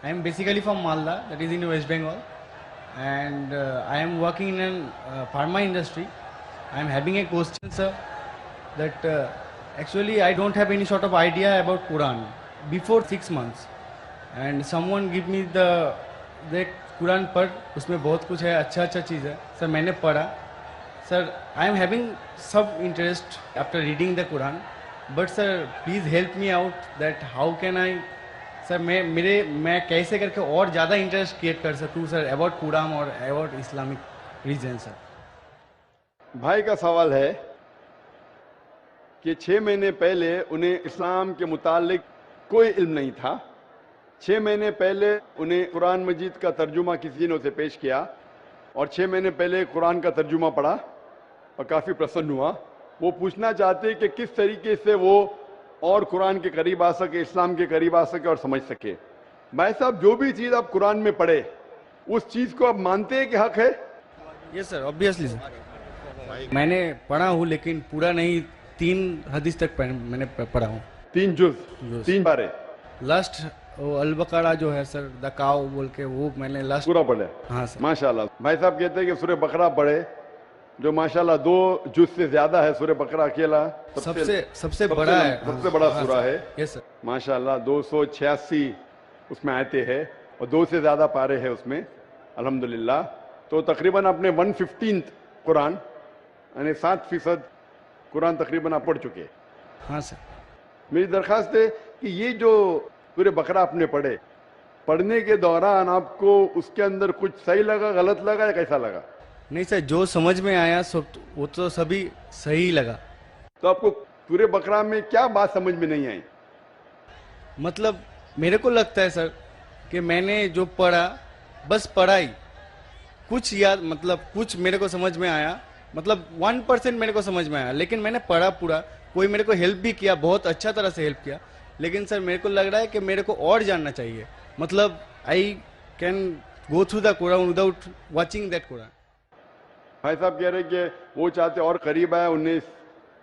I am basically from Malda, that is in West Bengal, and I am working in an pharma industry. I am having a question, sir, that actually I don't have any sort of idea about Quran before 6 months, and someone give me the Quran पढ़, उसमें बहुत कुछ है, अच्छा अच्छा चीज़ है sir, मैंने पढ़ा sir. I am having some interest after reading the Quran, but sir please help me out that how can I sir मैं कैसे करके और ज़्यादा इंटरेस्ट क्रिएट कर सकूँ सर अबाउट कुरान और अबाउट इस्लामिक रीजन सर. भाई का सवाल है कि 6 महीने पहले उन्हें इस्लाम के मुतालिक कोई इल्म नहीं था. 6 महीने पहले उन्हें कुरान मजीद का तर्जुमा किसी ने उसे पेश किया और 6 महीने पहले कुरान का तर्जुमा पढ़ा और काफ़ी प्रसन्न हुआ. वो पूछना चाहते कि किस तरीके से वो और कुरान के करीब आ सके, इस्लाम के करीब आ सके और समझ सके. भाई साहब, जो भी चीज़ आप कुरान में पढ़े उस चीज़ को आप मानते हैं कि हक है? Yes sir, obviously sir. मैंने पढ़ा हूँ लेकिन पूरा नहीं, 3 हदीस तक मैंने पढ़ा हूँ. 3 जुज, 3 बारे. लास्ट अल बकरा जो है सर, द काव बोल के, वो मैंने लास्ट पूरा पढ़े. हाँ सर. माशाल्लाह. भाई साहब कहते हैं कि सूरह बकरा पढ़े, जो माशाल्लाह 2 जुज से ज्यादा है. सूरह बकरा अकेला सबसे बड़ा है, सबसे बड़ा सूरा है. Yes sir. माशाल्लाह 286 उसमें आयते हैं और 2 से ज्यादा पारे हैं उसमें, अल्हम्दुलिल्लाह. तो तकरीबन आपने 115 कुरान यानी 7% कुरान तकरीबन आप पढ़ चुके. हाँ सर. मेरी दरख्वास्त है कि ये जो सूरह बकरा आपने पढ़े, पढ़ने के दौरान आपको उसके अंदर कुछ सही लगा, गलत लगा या कैसा लगा? नहीं सर, जो समझ में आया वो तो सभी सही लगा. तो आपको सूरह बकरा में क्या बात समझ में नहीं आई? मतलब मेरे को लगता है सर कि मैंने जो पढ़ा बस पढ़ाई, कुछ याद, मतलब कुछ मेरे को समझ में आया, मतलब 1% मेरे को समझ में आया, लेकिन मैंने पढ़ा पूरा. कोई मेरे को हेल्प भी किया, बहुत अच्छा तरह से हेल्प किया, लेकिन सर मेरे को लग रहा है कि मेरे को और जानना चाहिए. मतलब I can go through the Quran without watching that Quran. भाई साहब कह रहे कि वो चाहते और करीब आए, उन्हें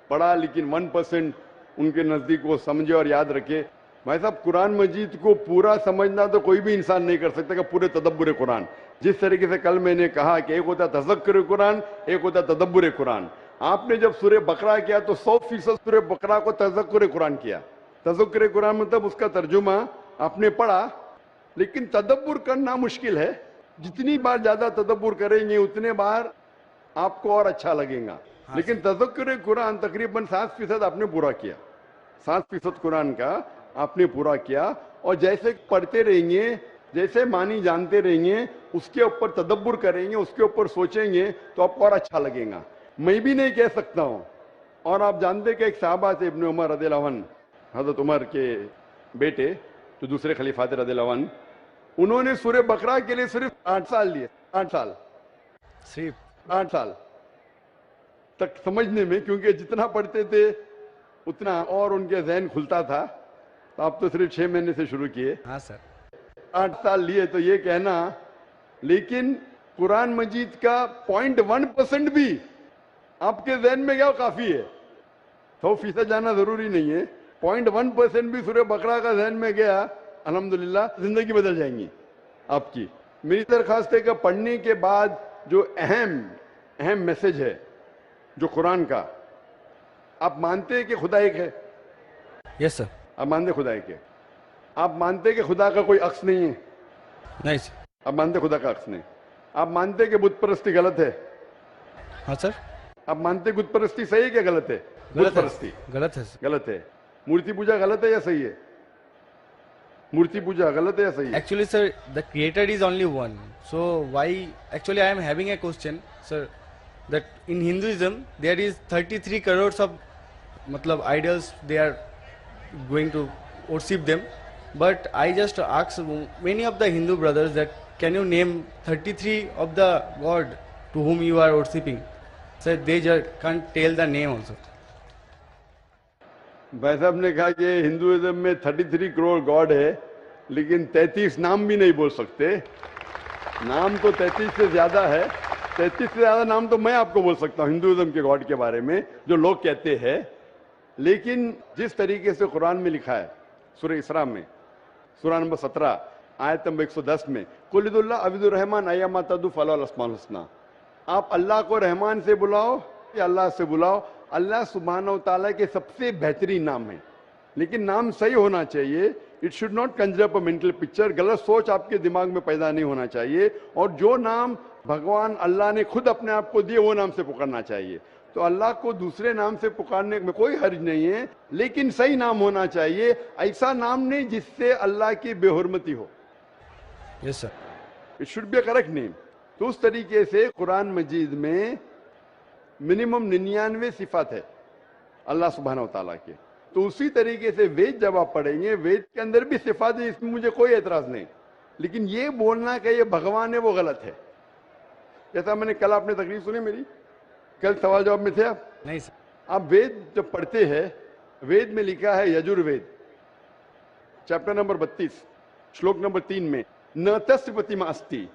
पढ़ा लेकिन 1% उनके नज़दीक वो समझे और याद रखे. भाई साहब, कुरान मजीद को पूरा समझना तो कोई भी इंसान नहीं कर सकता कि पूरे तदब्बुर कुरान. जिस तरीके से कल मैंने कहा कि एक होता है तज़क्कुर कुरान, एक होता है तदब्बुर कुरान. आपने जब सूरह बकरा किया तो 100% सूरह बकरा को तज़क्कुर कुरान किया. तज़क्कुर कुरान मतलब उसका तर्जुमा आपने पढ़ा, लेकिन तदब्बुर करना मुश्किल है. जितनी बार ज़्यादा तदब्बुर करेंगे उतने बार आपको और अच्छा लगेगा. हाँ, लेकिन तज़क्कुर कुरान तकरीबन 7% आपने पूरा किया. 7% कुरान का आपने पूरा किया, और जैसे पढ़ते रहेंगे, जैसे मानी जानते रहेंगे, उसके ऊपर तदब्बुर करेंगे, उसके ऊपर सोचेंगे तो आपको और अच्छा लगेगा. मैं भी नहीं कह सकता हूँ. और आप जानते कि एक साहबा थे इब्न उमर रज़ियल्लाहु अन्हु, हज़रत उमर के बेटे जो दूसरे खलीफा थे रज़ियल्लाहु अन्हु, उन्होंने सूरह बकरा के लिए सिर्फ 8 साल लिए. 8 साल, सिर्फ 8 साल तक समझने में, क्योंकि जितना पढ़ते थे उतना और उनके जहन खुलता था. तो आप तो सिर्फ 6 महीने से शुरू किए. हाँ सर. 8 साल लिए तो ये कहना, लेकिन कुरान मजीद का 0.1% भी आपके जहन में क्या काफी है. 100% जाना जरूरी नहीं है. 0.1% भी सूरह बकरा का जहन में गया, अल्हम्दुलिल्लाह जिंदगी बदल जाएंगी आपकी. मेरी दरखास्त है कि पढ़ने के बाद जो अहम मैसेज है जो कुरान का, आप मानते हैं कि खुदा एक है? Yes sir. आप मानते खुदा एक है? आप मानते कि खुदा का कोई अक्स नहीं है? नहीं सर. आप मानते खुदा का अक्स नहीं? आप मानते कि बुत परस्ती गलत है? हाँ सर. आप मानते बुत परस्ती सही है क्या गलत है? बुत परस्ती गलत है सर. गलत है. मूर्ति पूजा गलत है या सही है? मूर्ति पूजा गलत है या सही है? Actually sir, the creator is only one. So why, actually I am having a question sir, that in Hinduism there is 33 crores of matlab idols, they are going to worship them. But I just ask many of the Hindu brothers that can you name 33 of the god to whom you are worshipping? Sir, they just can't tell the name also. भाई साहब ने कहा कि Hinduism में 33 crore God है, लेकिन 33 नाम भी नहीं बोल सकते. नाम तो 33 से ज्यादा है. 33 से ज्यादा नाम तो मैं आपको बोल सकता हूँ हिंदुइज्म के गॉड के बारे में जो लोग कहते हैं. लेकिन जिस तरीके से कुरान में लिखा है, सूरह इसरा में सूरह नंबर 17, आयत नंबर 110 में कुलिदुल्ला अबिदुर रहमान अय्यमा तदु फलाल अस्माउल हुस्ना। आप अल्लाह को रहमान से बुलाओ या अल्लाह से बुलाओ, अल्लाह सुब्हानहू तआला के सबसे बेहतरीन नाम है, लेकिन नाम सही होना चाहिए। It should not Kanjar up a mental picture, गलत सोच आपके दिमाग में पैदा नहीं होना चाहिए। और जो नाम भगवान अल्लाह ने खुद अपने आप को दिए वो नाम से पुकारना चाहिए। तो अल्लाह को दूसरे नाम से पुकारने में कोई हर्ज नहीं है, लेकिन सही नाम होना चाहिए। ऐसा नाम नहीं जिससे अल्लाह की बेहुरमती हो। Yes sir. It should be a correct name. तो उस तरीके से कुरान मजीद में मिनिमम 99 सिफात है अल्लाह सुब्हानहू तआला के। तो उसी तरीके से वेद जब आप पढ़ेंगे, वेद के अंदर भी सिफात है, इसमें मुझे कोई एतराज नहीं, लेकिन ये बोलना कि ये भगवान है वो गलत है। जैसा मैंने कल, आपने तकरीर सुनी मेरी, कल सवाल जवाब में थे आप? नहीं सर। आप वेद जब पढ़ते हैं, वेद में लिखा है यजुर्वेद चैप्टर नंबर 32 श्लोक नंबर 3 में न तस्य प्रतिमा अस्ति,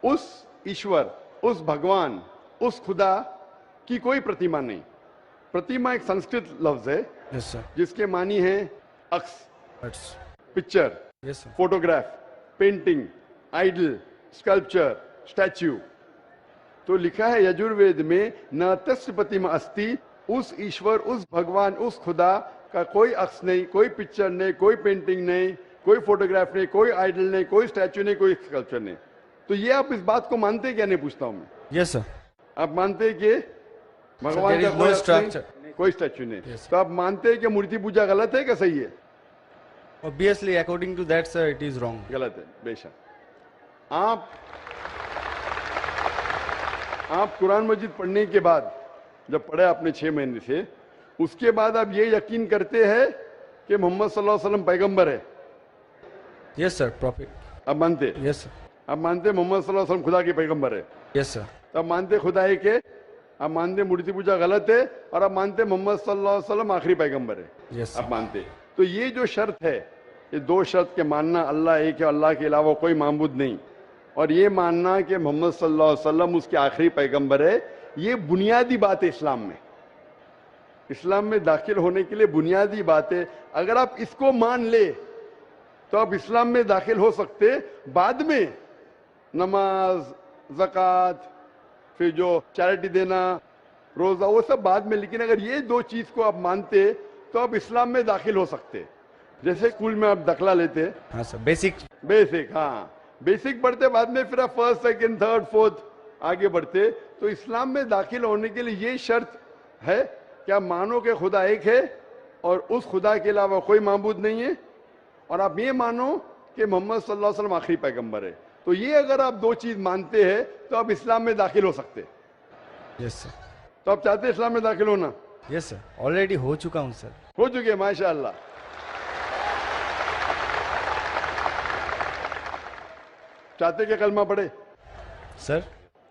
उस ईश्वर, उस भगवान, उस खुदा की कोई प्रतिमा नहीं। प्रतिमा एक संस्कृत लफ्ज है यस सर। जिसके मानी है अक्स, That's- picture, yes sir. Photograph, painting, idol, sculpture, statue. तो लिखा है यजुर्वेद में न तस्य प्रतिमा अस्ति, उस ईश्वर, उस भगवान, उस खुदा का कोई अक्स नहीं, कोई पिक्चर नहीं, कोई पेंटिंग नहीं, कोई फोटोग्राफ नहीं, कोई आइडल नहीं, कोई स्टैच्यू नहीं, कोई स्कल्पचर नहीं। तो ये आप इस बात को मानते हैं क्या? नहीं पूछता हूं मैं। Yes sir. आप मानते हैं कि भगवान there का is कोई no अक्स नहीं, structure. कोई स्टैच्यू नहीं? Yes, sir. तो आप मानते हैं कि मूर्ति पूजा गलत है क्या सही है? Obviously, according to that, sir, it is wrong. गलत है बेशक। आप कुरान मजीद पढ़ने के बाद, जब पढ़े आपने 6 महीने से, उसके बाद आप ये यकीन करते हैं कि मोहम्मद सल्लल्लाहु अलैहि वसल्लम पैगंबर है? Yes sir, prophet. आप मानते हैं? Yes sir. आप मानते हैं मोहम्मद सल्लल्लाहु अलैहि वसल्लम खुदा के पैगंबर है? Yes sir. तो आप मानते हैं खुदा है के? आप मानते हैं मूर्ति पूजा गलत है, और आप मानते हैं मोहम्मद सल्लल्लाहु अलैहि वसल्लम आखिरी पैगंबर है? Yes sir. आप मानते हैं? तो ये जो शर्त है, ये 2 शर्त के मानना अल्लाह एक है, अल्लाह के अलावा कोई माबूद नहीं, और ये मानना कि मोहम्मद सल्लल्लाहु अलैहि वसल्लम उसके आखिरी पैगंबर है, ये बुनियादी बात है इस्लाम में। इस्लाम में दाखिल होने के लिए बुनियादी बात है। अगर आप इसको मान ले तो आप इस्लाम में दाखिल हो सकते। बाद में नमाज, ज़कात, फिर जो चैरिटी देना, रोजा, वो सब बाद में, लेकिन अगर ये 2 चीज को आप मानते तो आप इस्लाम में दाखिल हो सकते। जैसे स्कूल में आप दाखिला लेते, हाँ सर, बेसिक। हाँ बेसिक पढ़ते, बाद में फिर आप 1st, 2nd, 3rd, 4th आगे बढ़ते। तो इस्लाम में दाखिल होने के लिए ये शर्त है कि आप मानो कि खुदा एक है और उस खुदा के अलावा कोई माबूद नहीं है, और आप ये मानो कि मोहम्मद सल्लल्लाहु अलैहि वसल्लम आखिरी पैगंबर है। तो ये अगर आप 2 चीज मानते हैं तो आप इस्लाम में दाखिल हो सकते। Yes sir. तो आप चाहते हैं इस्लाम में दाखिल होना? यस सर, ऑलरेडी हो चुका हूँ सर। हो चुके, माशाअल्लाह। चाहते क्या कलमा पढ़े? सर?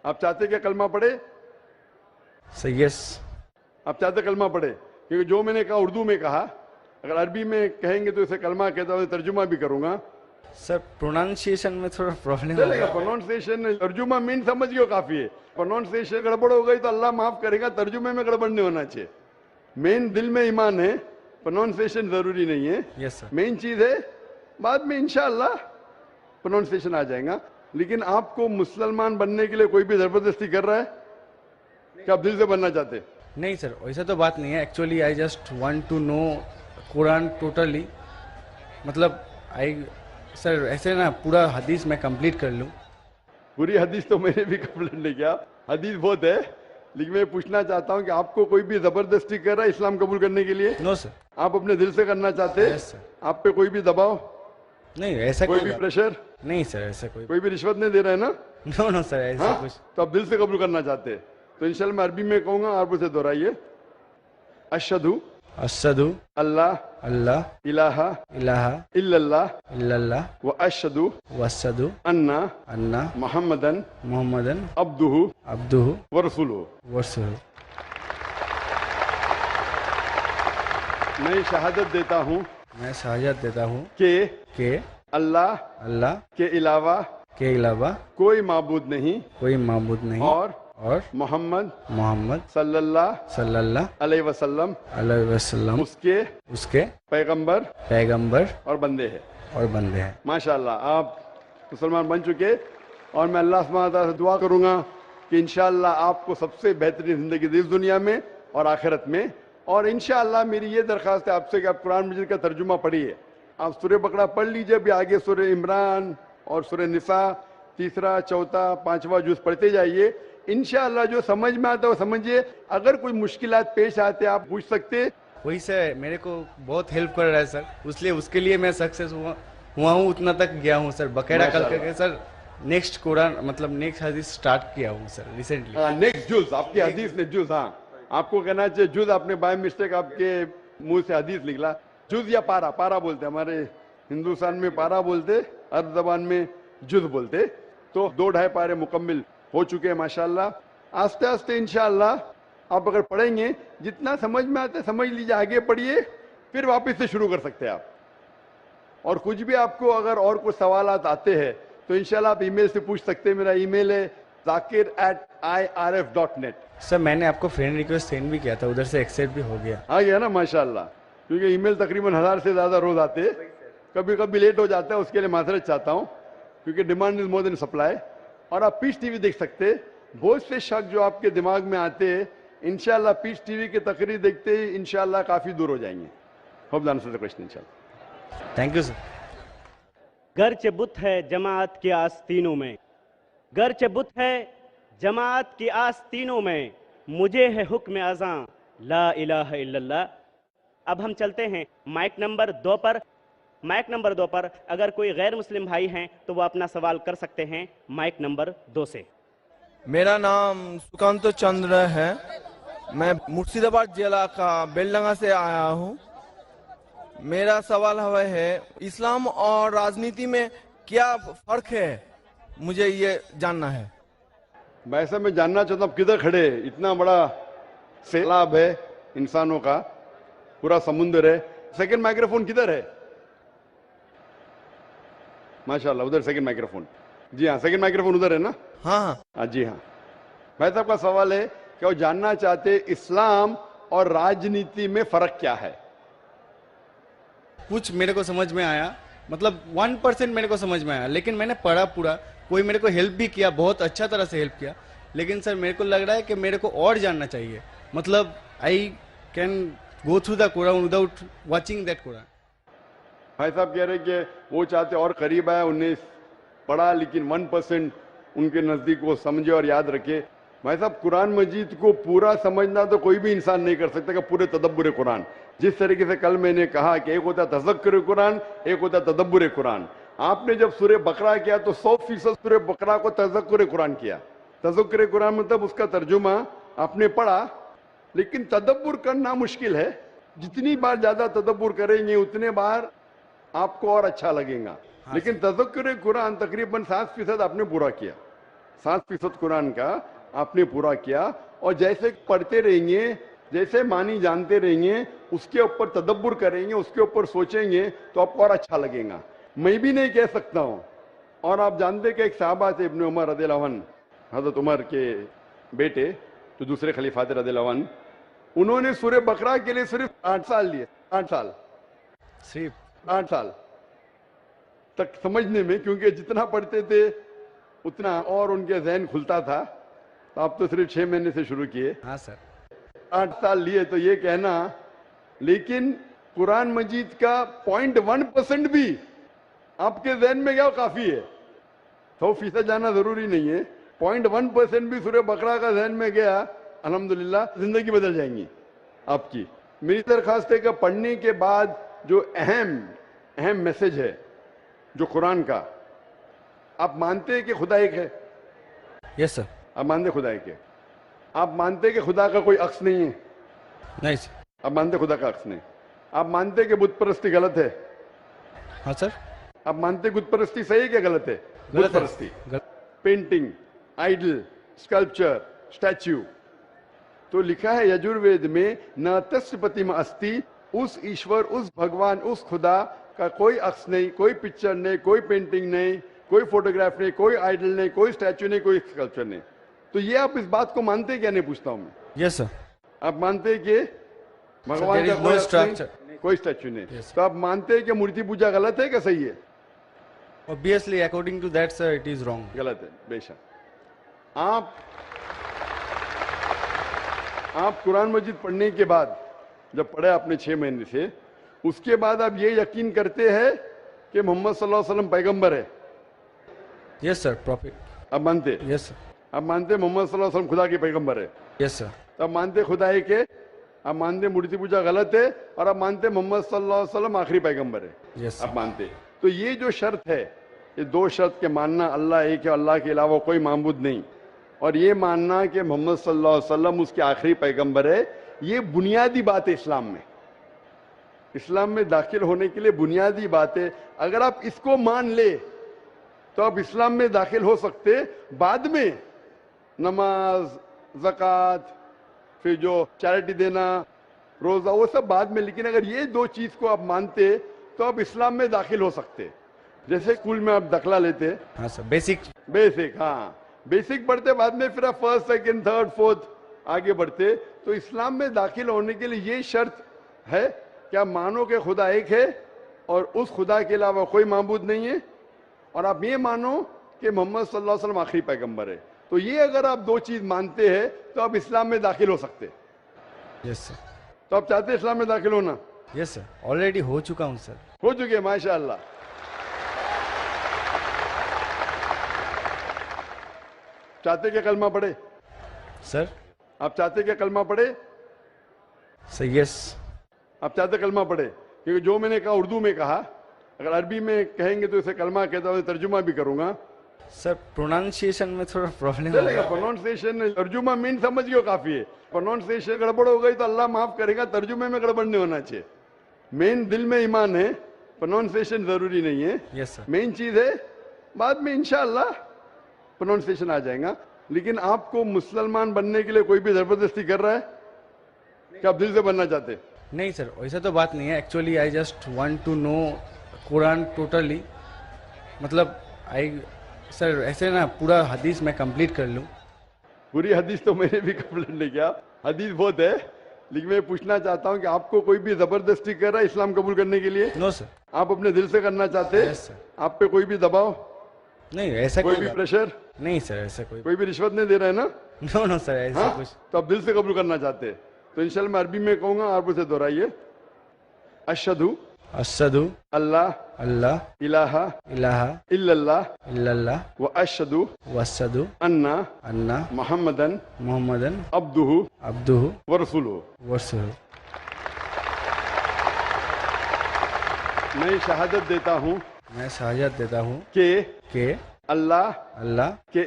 आप चाहते क्या कलमा पढ़े? Sir yes. आप चाहते कलमा पढ़े? क्योंकि जो मैंने कहा उर्दू में कहा, अगर अरबी में कहेंगे तो इसे कलमा कहता हूँ, तर्जुमा भी करूंगा। सर प्रोनाउंसिएशन में थोड़ा प्रॉब्लम चलेगा, है। प्रोनाउंसिएशन, तर्जुमा मीन समझ गए काफी है। प्रोनाउंसिएशन गड़बड़ हो गई तो अल्लाह माफ करेगा, तर्जुमे में गड़बड़ नहीं होना चाहिए। मेन दिल में ईमान है, प्रोनाउंसिएशन जरूरी नहीं है। Yes sir. मेन चीज है, बाद में इंशाअल्लाह प्रोनाउंसिएशन आ जाएगा। लेकिन आपको मुसलमान बनने के लिए कोई भी जबरदस्ती कर रहा है कि आप दिल से बनना चाहते हैं? नहीं सर, वैसा तो बात नहीं है। Actually I just want to know Quran totally, मतलब आई सर ऐसे ना पूरा हदीस मैं कंप्लीट कर लूँ। पूरी हदीस तो मैंने भी कंप्लीट नहीं किया, हदीस बहुत है, लेकिन मैं पूछना चाहता हूं कि आपको कोई भी जबरदस्ती कर रहा है इस्लाम कबूल करने के लिए? No sir. आप अपने दिल से करना चाहते हैं? Yes sir. आप पे कोई भी दबाव, नहीं ऐसा कोई भी प्रेशर, नहीं सर, ऐसा कोई भी रिश्वत नहीं दे रहा है ना? नो नो सर, ऐसा हाँ? कुछ। तो आप दिल से कबूल करना चाहते हैं तो इंशाल्लाह मैं अरबी में कहूंगा, आप उसे दोहराइए। अशहदु अशहदु अल्लाह अल्लाह इलाहा इलाहा इल्लल्लाह इल्लल्लाह व अशहदु वअशहदु अन्ना अन्ना मुहम्मदन मुहम्मदन अब्दुहु अब्दुहु व रसूलुहु। वरसूलुहु। मैं शहादत देता हूँ मैं शहादत देता हूँ कि अल्लाह के अलावा कोई माबूद नहीं कोई माबूद नहीं और मोहम्मद सल्लल्लाहु अलैहि वसल्लम उसके उसके पैगंबर पैगंबर और बंदे हैं। और बंदे हैं। माशाअल्लाह, आप मुसलमान बन चुके, और मैं अल्लाह सुब्हानहू व तआला से दुआ करूंगा कि इंशाअल्लाह आपको सबसे बेहतरीन ज़िंदगी दे इस दुनिया में और आखिरत में। और इंशाअल्लाह मेरी ये दरख्वास्त है आपसे कि आप कुरान मजीद का तर्जुमा पढ़िए। आप सूरह बकरा पढ़ लीजिए, अभी आगे सूरह इमरान और सूरह निसा तीसरा चौथा पांचवा जुज़ पढ़ते जाइए। इंशाअल्लाह जो समझ में आता है वो समझिए, अगर कोई मुश्किलात पेश आते आप पूछ सकते। वही सर मेरे को बहुत हेल्प कर रहा है सर, इसलिए उसके लिए मैं सक्सेस हुआ हूँ, उतना तक गया हूँ सर। बकायदा कल करके सर नेक्स्ट कुरान मतलब नेक्स्ट हदीस स्टार्ट किया हूँ सर रिसेंटली। नेक्स्ट जुज आपकी हदीस ने जुज, हाँ आपको कहना चाहिए जुज, आपने बाय मिस्टेक आपके मुंह से हदीस निकला। जुज या पारा, पारा बोलते हमारे हिंदुस्तान में पारा बोलते, अरब जबान में जुज बोलते। तो 2-2.5 पारे मुकम्मिल हो चुके हैं माशाल्लाह। आस्ते आस्ते इंशाअल्लाह आप अगर पढ़ेंगे जितना समझ में आता है समझ लीजिए, आगे पढ़िए, फिर वापस से शुरू कर सकते हैं आप। और कुछ भी आपको अगर और कुछ सवालात आते हैं तो इंशाल्लाह आप ईमेल से पूछ सकते हैं। मेरा ईमेल है zakir@irf.net। सर मैंने आपको फ्रेंड रिक्वेस्ट सेंड भी किया था, उधर से एक्सेप्ट भी हो गया। आ गया ना माशाल्लाह, क्योंकि ईमेल तकरीबन 1000 से ज़्यादा रोज आते, कभी कभी लेट हो जाता है, उसके लिए माजरत चाहता हूँ, क्योंकि demand is more than supply. और आप पीस टीवी देख सकते, बहुत से शक जो आपके दिमाग में आते हैं इंशाल्लाह पीस टीवी की तकरीर देखते ही इंशाल्लाह काफ़ी दूर हो जाएंगे। Hope that answers the question इंशाल्लाह। Thank you sir. गर्चे बुत है जमात की आस्तीनों में, गर्चे बुत है जमात की आस्तीनों में, मुझे है हुक्म अज़ां ला इलाहा इल्लल्लाह। अब हम चलते हैं माइक नंबर 2 पर। माइक नंबर 2 पर अगर कोई गैर मुस्लिम भाई हैं तो वो अपना सवाल कर सकते हैं माइक नंबर 2 से। मेरा नाम सुकांत चंद्र है, मैं मुर्शिदाबाद जिला का बेलडंगा से आया हूँ। मेरा सवाल है इस्लाम और राजनीति में क्या फर्क है, मुझे ये जानना है। वैसे मैं जानना चाहता हूँ किधर खड़े, इतना बड़ा सैलाब है इंसानों का, पूरा समुद्र है। सेकंड माइक्रोफोन किधर है? माशाल्लाह उधर सेकंड माइक्रोफोन। जी हाँ, सेकंड माइक्रोफोन उधर है ना? हाँ हाँ जी हाँ। भाई साहब का सवाल है कि वो जानना चाहते इस्लाम और राजनीति में फर्क क्या है। कुछ मेरे को समझ में आया, मतलब 1% मेरे को समझ में आया, लेकिन मैंने पढ़ा पूरा, कोई मेरे को हेल्प भी किया, बहुत अच्छा तरह से हेल्प किया। लेकिन सर मेरे को लग रहा है कि मेरे को और जानना चाहिए, मतलब I can go through the Quran without watching that Quran. भाई साहब कह रहे कि वो चाहते और करीब आए, उन्हें पढ़ा लेकिन 1% उनके नज़दीक वो समझे और याद रखे। भाई साहब कुरान मजीद को पूरा समझना तो कोई भी इंसान नहीं कर सकता कि पूरे तदब्बुर कुरान। जिस तरीके से कल मैंने कहा कि एक होता तज़क्कुर कुरान, एक होता तदब्बुर कुरान। आपने जब सूरह बकरा किया तो 100% सूरह बकरा को तज़क्कुर कुरान किया। तज़क्कुर कुरान मतलब उसका तर्जुमा आपने पढ़ा, लेकिन तदब्बुर करना मुश्किल है। जितनी बार ज्यादा तदब्बुर करेंगे उतने बार आपको और अच्छा लगेगा। लेकिन तज़क्कुर कुरान तकरीबन 7% आपने पूरा किया, 7% कुरान का आपने पूरा किया। और जैसे पढ़ते रहेंगे, जैसे मानी जानते रहेंगे, उसके ऊपर तदब्बुर करेंगे, उसके ऊपर सोचेंगे तो आपको और अच्छा लगेगा। मैं भी नहीं कह सकता हूँ। और आप जानते कि एक साहबा थे इब्न उमर रज़ियल्लाहु अन्हु, हज़रत उमर के बेटे तो दूसरे खलीफा थे रज़ियल्लाहु अन्हु, उन्होंने सूरह बकरा के लिए सिर्फ 8 साल लिए, 8 साल, सिर्फ 8 साल तक समझने में, क्योंकि जितना पढ़ते थे उतना और उनके जहन खुलता था। तो आप तो सिर्फ 6 महीने से शुरू किए। हाँ सर। 8 साल लिए तो ये कहना, लेकिन कुरान मजीद का 0.1% भी आपके जहन में गया काफी है। 100% जाना जरूरी नहीं है, 0.1% भी सूरह बकरा का जहन में गया, अल्हम्दुलिल्लाह जिंदगी बदल जाएंगी आपकी। मेरी दरखास्त है कि पढ़ने के बाद जो अहम मैसेज है जो कुरान का, आप मानते हैं कि खुदा एक है? Yes sir. आप मानते खुदा एक है? आप मानते कि खुदा का कोई अक्स नहीं है? नहीं सर। आप मानते खुदा का अक्स नहीं? आप मानते कि बुत परस्ती गलत है? हाँ सर। आप मानते बुत परस्ती सही है क्या गलत है? बुत परस्ती, पेंटिंग, आइडल, स्कल्पचर, स्टैच्यू। तो लिखा है यजुर्वेद में, न तस्य प्रतिमा अस्ति, उस ईश्वर, उस भगवान, उस खुदा का कोई अक्स नहीं, कोई पिक्चर नहीं, कोई पेंटिंग नहीं, कोई फोटोग्राफ नहीं, कोई आइडल नहीं, कोई स्टैच्यू नहीं, कोई स्कल्पचर नहीं। तो ये आप इस बात को मानते क्या? नहीं पूछता हूं मैं। Yes sir. आप मानते कि भगवान का कोई स्ट्रक्चर, कोई स्टैच्यू नहीं? तो आप मानते हैं कि मूर्ति पूजा गलत है क्या सही है? Obviously, according to that, sir, it is wrong. गलत है बेशक। आप कुरान मजीद पढ़ने के बाद, जब पढ़े आपने 6 महीने से, उसके बाद आप ये यकीन करते हैं कि मोहम्मद सल्लल्लाहु अलैहि वसल्लम पैगंबर है? Yes, sir, prophet. आप मानते? Yes, sir. आप मानते मोहम्मद सल्लल्लाहु अलैहि वसल्लम खुदा के पैगंबर है? Yes, sir. तो आप मानते खुदा है के? आप मानते मूर्ति पूजा गलत है, और आप मानते मोहम्मद सल्लल्लाहु अलैहि वसल्लम आखिरी पैगंबर है? Yes, sir. आप मानते? तो ये जो शर्त है, ये 2 शर्त के मानना अल्लाह एक है, अल्लाह के अलावा कोई माबूद नहीं, और ये मानना कि मोहम्मद सल्लल्लाहु अलैहि वसल्लम उसके आखिरी पैगंबर है, ये बुनियादी बात है इस्लाम में। इस्लाम में दाखिल होने के लिए बुनियादी बात है। अगर आप इसको मान ले तो आप इस्लाम में दाखिल हो सकते। बाद में नमाज, ज़कात, फिर जो चैरिटी देना, रोजा, वो सब बाद में, लेकिन अगर ये 2 चीज को आप मानते तो आप इस्लाम में दाखिल हो सकते। जैसे स्कूल में आप दाखिला लेते, हाँ सर, बेसिक। हाँ बेसिक पढ़ते, बाद में फिर आप 1st, 2nd, 3rd, 4th आगे बढ़ते। तो इस्लाम में दाखिल होने के लिए ये शर्त है कि आप मानो कि खुदा एक है और उस खुदा के अलावा कोई माबूद नहीं है, और आप ये मानो कि मोहम्मद सल्लल्लाहु अलैहि वसल्लम आखिरी पैगंबर है। तो ये अगर आप 2 चीज मानते हैं तो आप इस्लाम में दाखिल हो सकते। Yes sir. तो आप चाहते हैं इस्लाम में दाखिल होना? यस सर, ऑलरेडी हो चुका हूँ सर। हो चुके हैं, माशाअल्लाह। चाहते क्या कलमा पढ़े? सर। आप चाहते क्या कलमा पढ़े? Sir yes. आप चाहते कलमा पढ़े? क्योंकि जो मैंने कहा उर्दू में कहा, अगर अरबी में कहेंगे तो इसे कलमा कहता हूँ, तर्जुमा भी करूंगा। सर प्रोनाउंसिएशन में थोड़ा प्रॉब्लम चलेगा, प्रोनाउंसिएशन, तर्जुमा मीन समझ गए काफी है। प्रोनाउंसिएशन गड़बड़ हो गई तो अल्लाह माफ करेगा, तर्जुमे में गड़बड़ नहीं होना चाहिए। मेन दिल में ईमान है, प्रोनाउंसिएशन जरूरी नहीं है। Yes sir. मेन चीज है, बाद में इंशाअल्लाह प्रोनाउंसिएशन आ जाएगा। लेकिन आपको मुसलमान बनने के लिए कोई भी जबरदस्ती कर रहा है कि आप दिल से बनना चाहते? नहीं सर, वैसा तो बात नहीं है। Actually I just want to know Quran totally, मतलब आई सर ऐसे ना पूरा हदीस मैं कंप्लीट कर लूँ। पूरी हदीस तो मैंने भी कंप्लीट नहीं किया, हदीस बहुत है, लेकिन मैं पूछना चाहता हूँ कि आपको कोई भी जबरदस्ती कर रहा है इस्लाम कबूल करने के लिए? No sir. आप अपने दिल से करना चाहते हैं? Yes sir. आप पे कोई भी दबाव नहीं, ऐसा कोई भी प्रेशर नहीं सर, ऐसा कोई भी रिश्वत नहीं दे रहा है ना? नो नो सर, ऐसा हाँ? कुछ। तो आप दिल से कबूल करना चाहते हैं तो इंशाल्लाह मैं अरबी में कहूंगा, आप उसे दोहराइए। अशहदु अशहदु अल्लाह अल्लाह इलाहा इलाहा इल्लल्लाह इल्लल्लाह व अशहदु वअशहदु अन्ना अन्ना मुहम्मदन मुहम्मदन अब्दुहु अब्दुहु व रसूलुहु। वरसूलुहु। मैं शहादत देता हूँ मैं शहादत देता हूँ कि अल्लाह के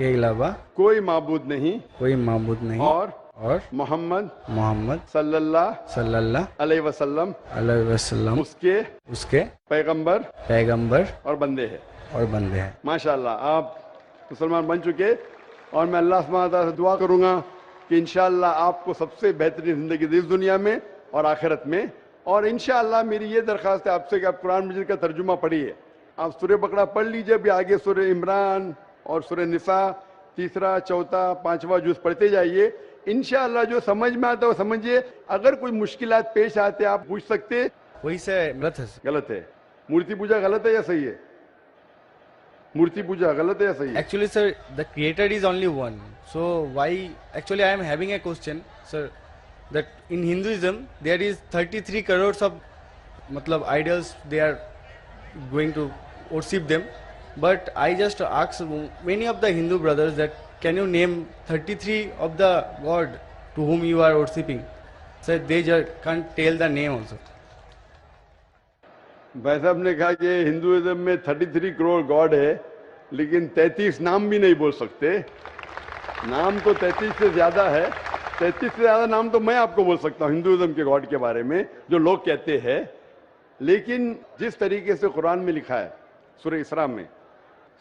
अलावा कोई माबूद नहीं कोई माबूद नहीं और मोहम्मद मोहम्मद सल्लल्लाहु अलैहि वसल्लम उसके पैगंबर और बंदे हैं। माशाअल्लाह, आप मुसलमान बन चुके, और मैं अल्लाह सुब्हानहू व तआला से दुआ करूंगा कि इंशाअल्लाह आपको सबसे बेहतरीन जिंदगी दी इस दुनिया में और आखिरत में। और इंशाअल्लाह मेरी ये दरख्वास्त है आपसे कि आप कुरान मजीद का तर्जुमा पढ़िए। आप सूरह बकरा पढ़ लीजिए, अभी आगे सूरह इमरान और सूरह निसा 3रा, 4था, 5वां जुज़ पढ़ते जाइए। इंशाअल्लाह जो समझ में आता है वो समझिए। अगर कोई मुश्किलात पेश आते आप पूछ सकते। वही से गलत है। मूर्ति पूजा गलत है या सही है? मूर्ति पूजा गलत है या सही है? Actually sir, the creator is only one. So why, actually I am having a question sir, that in Hinduism there is 33 crores of matlab idols, they are going to worship them. But I just ask many of the Hindu brothers that can you name 33 of the god to whom you are worshipping? Sir, they just can't tell the name also. भाई साहब ने कहा कि Hinduism में 33 crore God है, लेकिन 33 नाम भी नहीं बोल सकते। नाम तो 33 से ज्यादा है। 33 से ज्यादा नाम तो मैं आपको बोल सकता हूँ हिंदुइज्म के गॉड के बारे में जो लोग कहते हैं। लेकिन जिस तरीके से कुरान में लिखा है, सूरह इसरा में,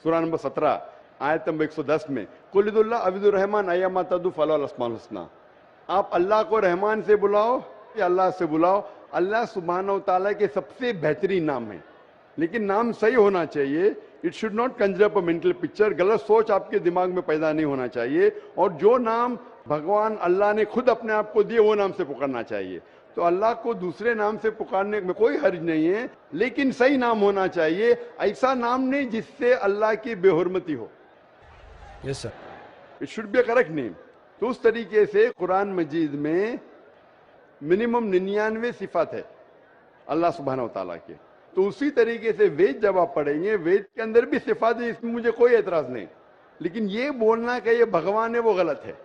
सूरह नंबर 17 आयत नंबर 110 में, कुलिदुल्लाह अबिदुर रहमान अय्यमा तदु फलाहुल अस्माउल हुस्ना, आप अल्लाह को रहमान से बुलाओ या अल्लाह से बुलाओ, अल्लाह सुब्हानहू तआला के सबसे बेहतरीन नाम है। लेकिन नाम सही होना चाहिए। It should not Kanjar up a mental picture. गलत सोच आपके दिमाग में पैदा नहीं होना चाहिए। और जो नाम भगवान अल्लाह ने खुद अपने आप को दिए वो नाम से पुकारना चाहिए। तो अल्लाह को दूसरे नाम से पुकारने में कोई हर्ज नहीं है, लेकिन सही नाम होना चाहिए, ऐसा नाम नहीं जिससे अल्लाह की बेहुरमती हो। Yes sir. It should be a correct name. तो उस तरीके से कुरान मजीद में मिनिमम 99 सिफात है अल्लाह सुब्हानहू व तआला के। तो उसी तरीके से वेद जब आप पढ़ेंगे, वेद के अंदर भी सिफात है, इसमें मुझे कोई एतराज नहीं, लेकिन ये बोलना कि ये भगवान है वो गलत है।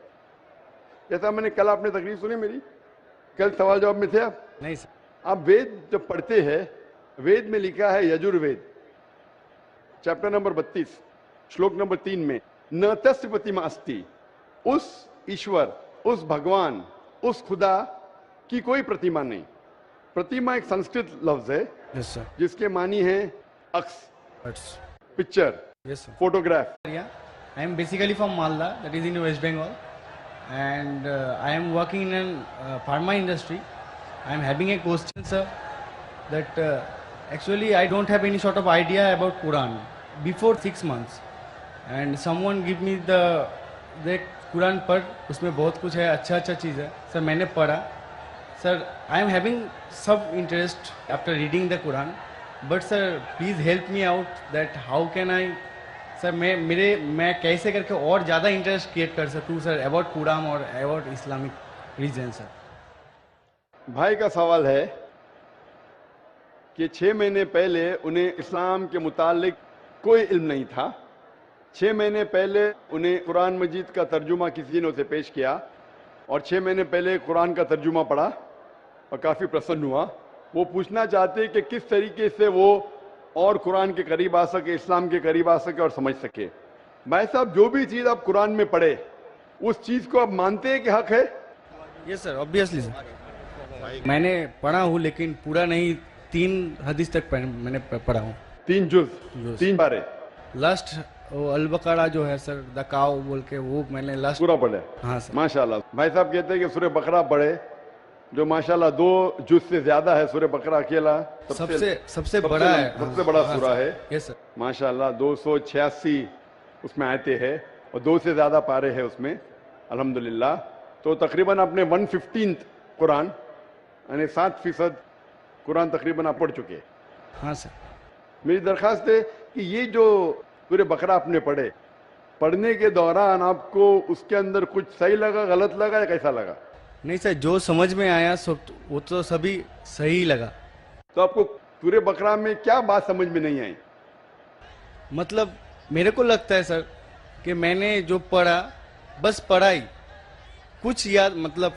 जैसा मैंने कल, आपने तकरीर सुनी मेरी, कल सवाल जवाब में थे आप। नहीं सर। आप वेद जब पढ़ते हैं, वेद में लिखा है यजुर्वेद चैप्टर नंबर 32 श्लोक नंबर 3 में, न तस्य प्रतिमा अस्ति, उस ईश्वर, उस भगवान, उस खुदा की कोई प्रतिमा नहीं। प्रतिमा एक संस्कृत लफ्ज है यस सर। जिसके मानी है अक्स, That's- picture, Yes sir. Photograph. Yeah, I am basically from Malda, that is in West Bengal, and I am working in a pharma industry. I am having a question, sir, that actually I don't have any sort of idea about Quran before 6 months, and someone give me the Quran पढ़, उसमें बहुत कुछ है, अच्छा चीज़ है sir, मैंने पढ़ा sir. I am having सब interest after reading the Quran, but sir please help me out that how can I, sir मैं कैसे करके और ज़्यादा इंटरेस्ट क्रिएट कर सकूँ सर अबाउट कुरान और अबाउट इस्लामिक रीजन सर। भाई का सवाल है कि 6 महीने पहले उन्हें इस्लाम के मुतालिक कोई इल्म नहीं था। 6 महीने पहले उन्हें कुरान मजीद का तर्जुमा किसी ने उसे पेश किया और 6 महीने पहले कुरान का तर्जुमा पढ़ा और काफ़ी प्रसन्न हुआ। वो पूछना चाहते कि किस तरीके से वो और कुरान के करीब आ सके, इस्लाम के करीब आ सके और समझ सके। भाई साहब, जो भी चीज़ आप कुरान में पढ़े उस चीज़ को आप मानते हैं कि हक है? Yes sir, obviously sir. मैंने पढ़ा हूँ लेकिन पूरा नहीं, 3 हदीस तक मैंने पढ़ा हूँ। 3 जुज़, 3 बारे लास्ट वो अल बकरा जो है सर, द काव बोल के, वो मैंने लास्ट पूरा पढ़े। हाँ सर। माशाल्लाह। भाई साहब कहते हैं कि सूरह बकरा पढ़े, जो माशाल्लाह 2 जुज़ से ज्यादा है। सूरह बकरा अकेला सबसे बड़ा है, सबसे बड़ा हाँ, सूरा है। Yes sir. माशाल्लाह 286 उसमें आयते हैं और 2 से ज्यादा पारे हैं उसमें, अल्हम्दुलिल्लाह। तो तकरीबन आपने 115th कुरान, यानी 7% कुरान तकरीबन आप पढ़ चुके हैं। हाँ सर। मेरी दरख्वास्त है कि ये जो सूरह बकरा आपने पढ़े, पढ़ने के दौरान आपको उसके अंदर कुछ सही लगा, गलत लगा या कैसा लगा? नहीं सर, जो समझ में आया वो तो सभी सही लगा। तो आपको सूरह बकरा में क्या बात समझ में नहीं आई? मतलब मेरे को लगता है सर कि मैंने जो पढ़ा बस पढ़ा ही, कुछ याद, मतलब